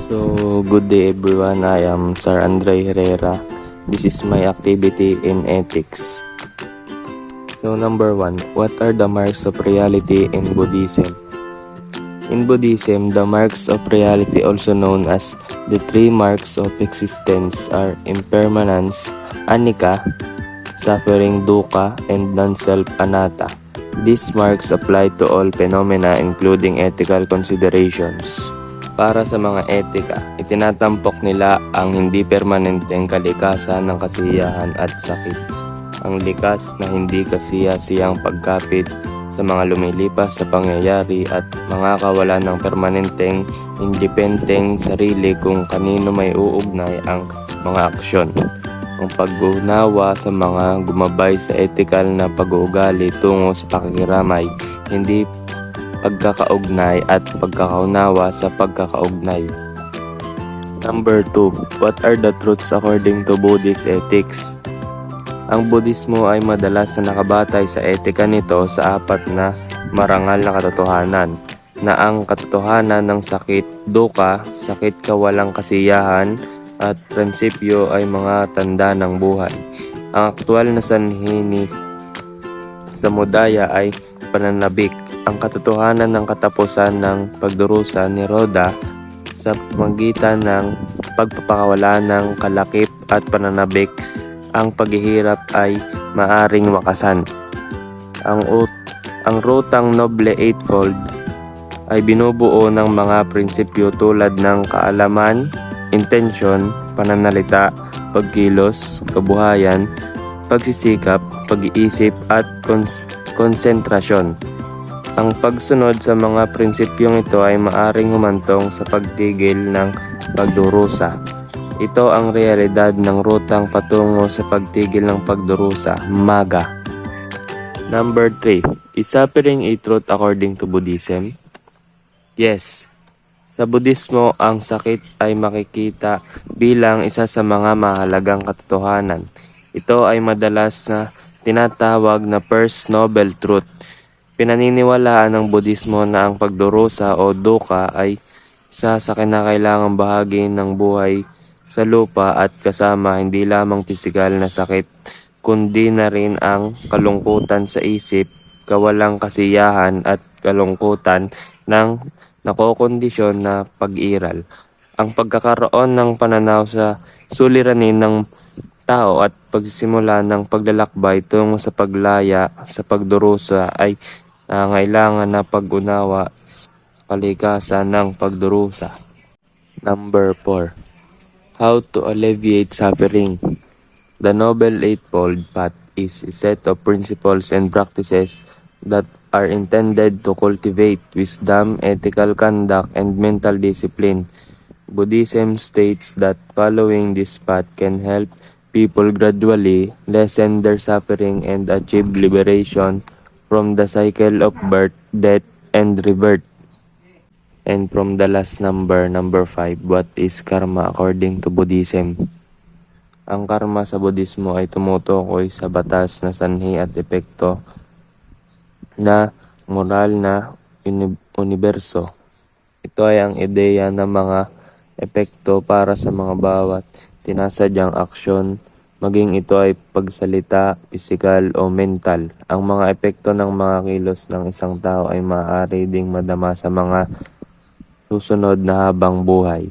So, good day everyone. I am Sir Andre Herrera. This is my activity in ethics. So, number 1, what are the marks of reality in Buddhism? In Buddhism, the marks of reality, also known as the 3 marks of existence, are impermanence, anicca, suffering, dukkha, and non-self, anatta. These marks apply to all phenomena including ethical considerations. Para sa mga etika, itinatampok nila ang hindi permanenteng kalikasan ng kasiyahan at sakit. Ang likas na hindi kasiyasiyang pagkapit sa mga lumilipas sa pangyayari at mga kawalan ng permanenteng, independenteng sarili kung kanino may uugnay ang mga aksyon. Ang pag-unawa sa mga gumabay sa ethical na pag-uugali tungo sa pakikiramay, hindi pagkakaugnay at pagkakaunawa sa pagkakaugnay. Number 2, what are the truths according to Buddhist ethics? Ang Budismo ay madalas na nakabatay sa etika nito sa 4 na marangal na katotohanan, na ang katotohanan ng sakit, dukkha, sakit kawalang kasiyahan, at prinsipyo ay mga tanda ng buhay. Ang aktwal na sanhi ni samudaya ay pananabik, ang katotohanan ng katapusan ng pagdurusa ni Roda sa pamagitan ng pagpapakawala ng kalakip at pananabik, ang paghihirap ay maaring wakasan. Ang rutang Noble Eightfold ay binubuo ng mga prinsipyo tulad ng kaalaman, intensyon, pananalita, pagkilos, kabuhayan, pagsisikap, pag-iisip at konsentrasyon. Ang pagsunod sa mga prinsipyong ito ay maaring humantong sa pagtigil ng pagdurusa. Ito ang realidad ng rutang patungo sa pagtigil ng pagdurusa, Magga. Number 3, is suffering a truth according to Buddhism? Yes. Sa Budismo, ang sakit ay makikita bilang isa sa mga mahalagang katotohanan. Ito ay madalas na tinatawag na First Noble Truth. Pinaniniwalaan ng Budismo na ang pagdurusa o dukkha ay isa sa kinakailangang bahagi ng buhay sa lupa at kasama hindi lamang pisikal na sakit, kundi na rin ang kalungkutan sa isip, kawalang kasiyahan at kalungkutan ng nakokondisyon na pag-iral. Ang pagkakaroon ng pananaw sa suliranin ng tao at pagsisimula ng paglalakbay tungo sa paglaya sa pagdurusa ay nangailangan na pag-unawa sa kalikasan ng pagdurusa. Number 4, how to alleviate suffering? The Noble Eightfold Path is a set of principles and practices that are intended to cultivate wisdom, ethical conduct, and mental discipline. Buddhism states that following this path can help people gradually lessen their suffering and achieve liberation from the cycle of birth, death, and rebirth. And from the last number 5, what is karma according to Buddhism? Ang karma sa Budismo ay tumutukoy sa batas na sanhi at epekto na moral na universo. Ito ay ang ideya ng mga epekto para sa mga bawat sinasadyang aksyon, maging ito ay pagsalita, pisikal o mental. Ang mga epekto ng mga kilos ng isang tao ay maaari ding madama sa mga susunod na habang buhay.